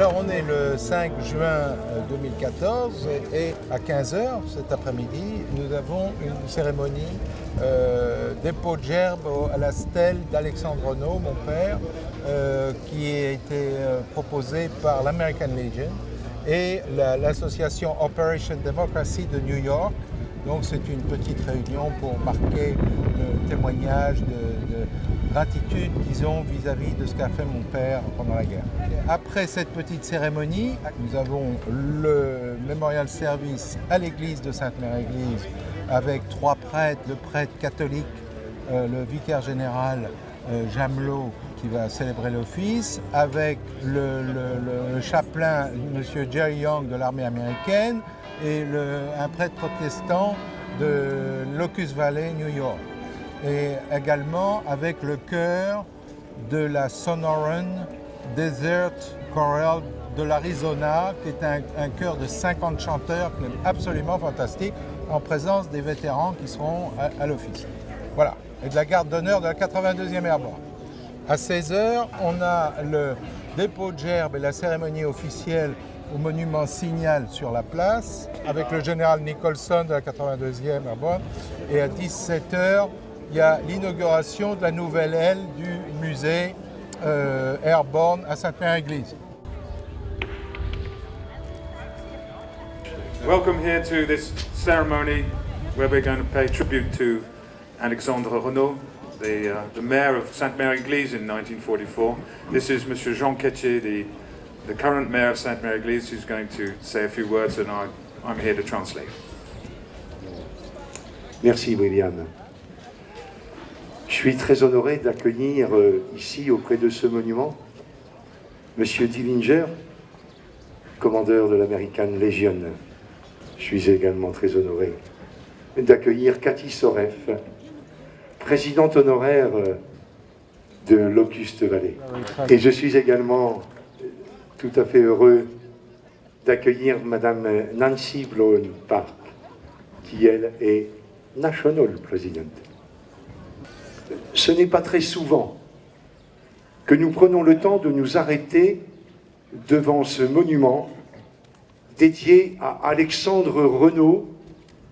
Alors on est le 5 juin 2014 et à 15 h cet après-midi, nous avons une cérémonie dépôt de gerbes à la stèle d'Alexandre Renault, mon père, qui a été proposée par l'American Legion et l'association Operation Democracy de New York. Donc c'est une petite réunion pour marquer le témoignage de gratitude qu'ils ont vis-à-vis de ce qu'a fait mon père pendant la guerre. Après cette petite cérémonie, nous avons le Memorial Service à l'église de Sainte-Mère-Église avec 3 prêtres, le prêtre catholique, le vicaire général Jamelot qui va célébrer l'office, avec le chapelain M. Jerry Young de l'armée américaine et un prêtre protestant de Locust Valley, New York. Et également avec le chœur de la Sonoran Desert Chorale de l'Arizona, qui est un chœur de 50 chanteurs qui est absolument fantastique, en présence des vétérans qui seront à l'office. Voilà, et de la garde d'honneur de la 82e Airborne. À 16 h, on a le dépôt de gerbes et la cérémonie officielle au monument Signal sur la place, avec le général Nicholson de la 82e Airborne. Et à 17 h, il y a l'inauguration de la nouvelle aile du musée Airborne à Sainte-Mère-Église. Welcome here to this ceremony where we're going to pay tribute to Alexandre Renault, the mayor of Sainte-Mère-Église in 1944. This is Mr. Jean Quettier, the current mayor of Sainte-Mère-Église, who's going to say a few words, and I'm here to translate. Merci William. Je suis très honoré d'accueillir ici, auprès de ce monument, Monsieur Dillinger, commandeur de l'American Legion. Je suis également très honoré d'accueillir Cathy Soref, présidente honoraire de Locust Valley. Et je suis également tout à fait heureux d'accueillir Madame Nancy Blown Park, qui elle est National President. Ce n'est pas très souvent que nous prenons le temps de nous arrêter devant ce monument dédié à Alexandre Renault,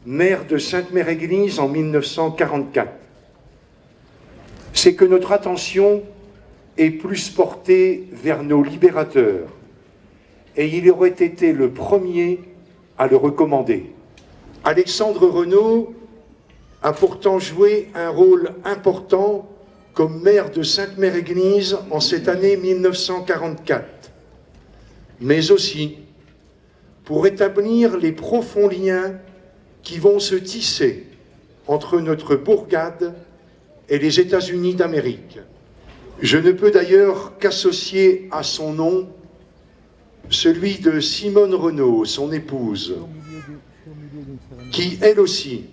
maire de Sainte-Mère-Église en 1944. C'est que notre attention est plus portée vers nos libérateurs, et il aurait été le premier à le recommander. Alexandre Renault a pourtant joué un rôle important comme maire de Sainte-Mère-Église en cette année 1944, mais aussi pour établir les profonds liens qui vont se tisser entre notre bourgade et les États-Unis d'Amérique. Je ne peux d'ailleurs qu'associer à son nom celui de Simone Renault, son épouse, qui, elle aussi,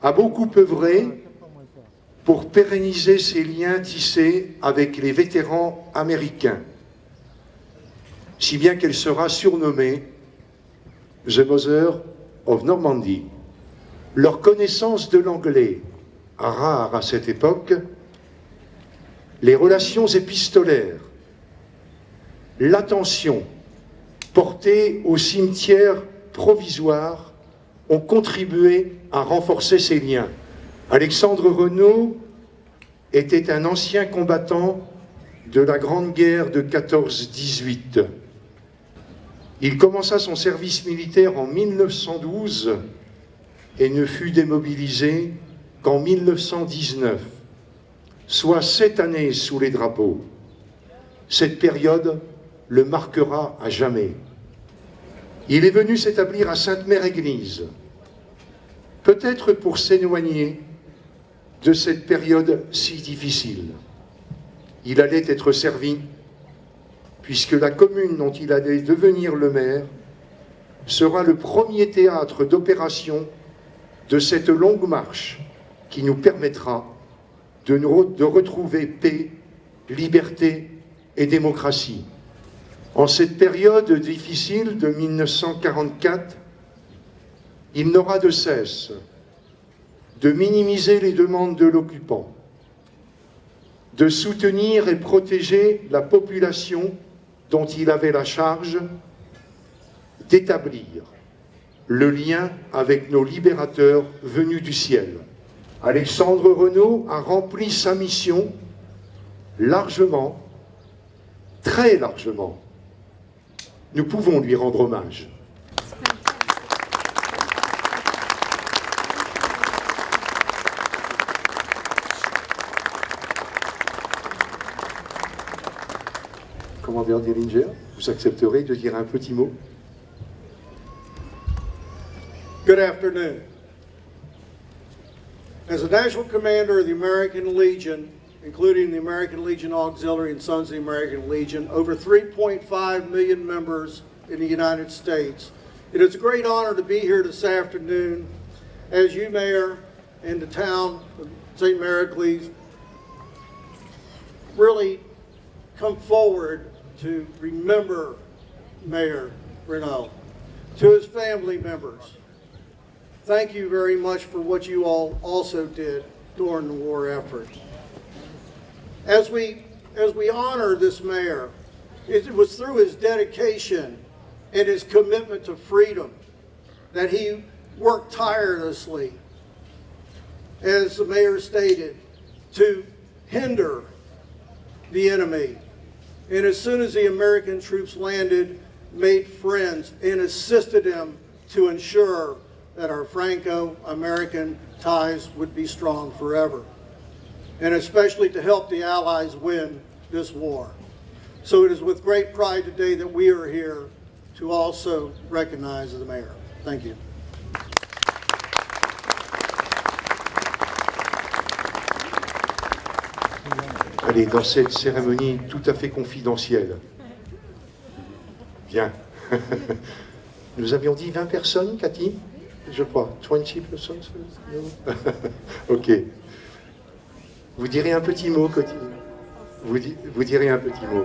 a beaucoup œuvré pour pérenniser ces liens tissés avec les vétérans américains, si bien qu'elle sera surnommée The Mother of Normandy. Leur connaissance de l'anglais, rare à cette époque, les relations épistolaires, l'attention portée au cimetière provisoire ont contribué à renforcer ces liens. Alexandre Renault était un ancien combattant de la Grande Guerre de 14-18. Il commença son service militaire en 1912 et ne fut démobilisé qu'en 1919, soit 7 années sous les drapeaux. Cette période le marquera à jamais. Il est venu s'établir à Sainte-Mère-Église, peut-être pour s'éloigner de cette période si difficile. Il allait être servi, puisque la commune dont il allait devenir le maire sera le premier théâtre d'opération de cette longue marche qui nous permettra de retrouver paix, liberté et démocratie. En cette période difficile de 1944, il n'aura de cesse de minimiser les demandes de l'occupant, de soutenir et protéger la population dont il avait la charge d'établir le lien avec nos libérateurs venus du ciel. Alexandre Renaud a rempli sa mission largement, très largement. Nous pouvons lui rendre hommage. Commandeur Dillinger, vous accepterez de dire un petit mot? Good afternoon. As a National Commander of the American Legion, including the American Legion Auxiliary and Sons of the American Legion, over 3.5 million members in the United States, it is a great honor to be here this afternoon as you, Mayor, and the town of St. Mary Eglise really come forward to remember Mayor Renaud. To his family members, thank you very much for what you all also did during the war effort. As we honor this mayor, it was through his dedication and his commitment to freedom that he worked tirelessly, as the mayor stated, to hinder the enemy. And as soon as the American troops landed, made friends and assisted them to ensure that our Franco-American ties would be strong forever, and especially to help the Allies win this war. So it is with great pride today that we are here to also recognize the mayor. Thank you. Allez, dans cette cérémonie tout à fait confidentielle. Bien. Nous avions dit 20 personnes, Cathy? Je crois. 20 personnes? Ok. Vous direz un petit mot, Cathy? Vous direz un petit mot.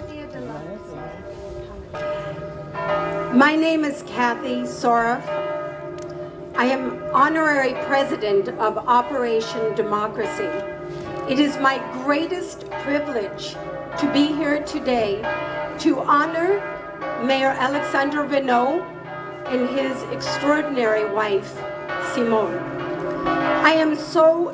My name is Kathy Soroff. I am honorary president of Operation Democracy. It is my greatest privilege to be here today to honor Mayor Alexandre Renaud and his extraordinary wife, Simone. I am so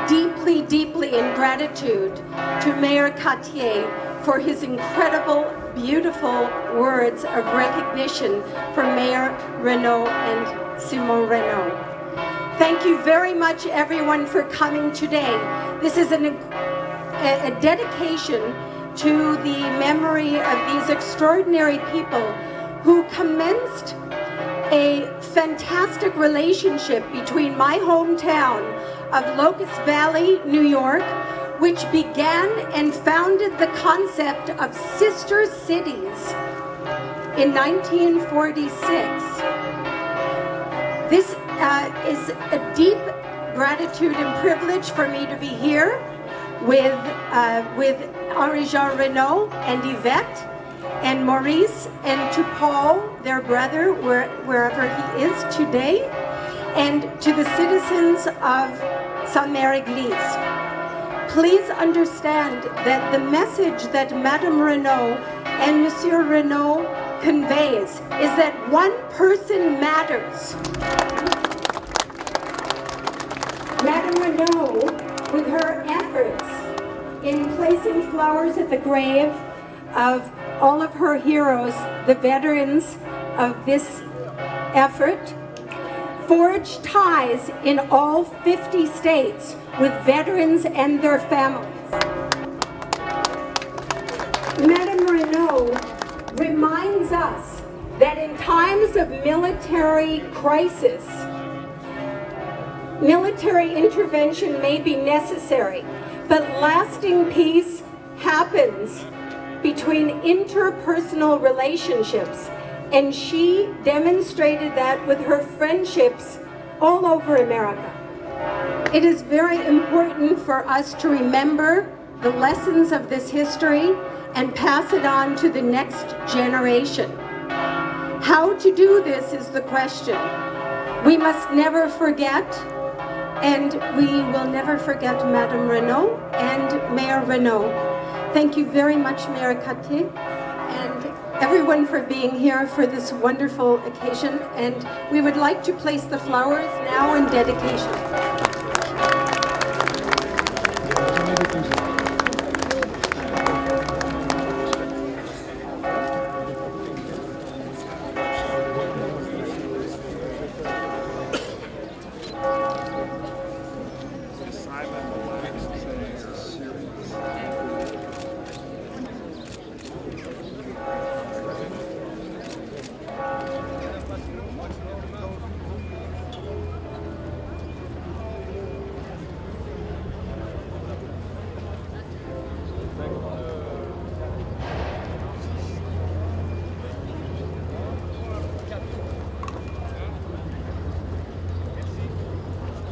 deeply, deeply in gratitude to Mayor Cartier for his incredible, beautiful words of recognition for Mayor Renaud and Simone Renaud. Thank you very much, everyone, for coming today. This is a dedication to the memory of these extraordinary people who commenced a fantastic relationship between my hometown of Locust Valley, New York, which began and founded the concept of sister cities in 1946. This is a deep gratitude and privilege for me to be here with Henri-Jean Renaud and Yvette and Maurice, and to Paul, their brother, wherever he is today, and to the citizens of Sainte-Mère-Église. Please understand that the message that Madame Renaud and Monsieur Renaud conveys is that one person matters. Madame Renaud, with her efforts in placing flowers at the grave of all of her heroes, the veterans of this effort, forged ties in all 50 states with veterans and their families. Madame Renaud reminds us that in times of military crisis, military intervention may be necessary, but lasting peace happens between interpersonal relationships, and she demonstrated that with her friendships all over America. It is very important for us to remember the lessons of this history and pass it on to the next generation. How to do this is the question. We must never forget, and we will never forget Madame Renaud and Mayor Renaud. Thank you very much, Mayor Cartier, and everyone for being here for this wonderful occasion. And we would like to place the flowers now in dedication.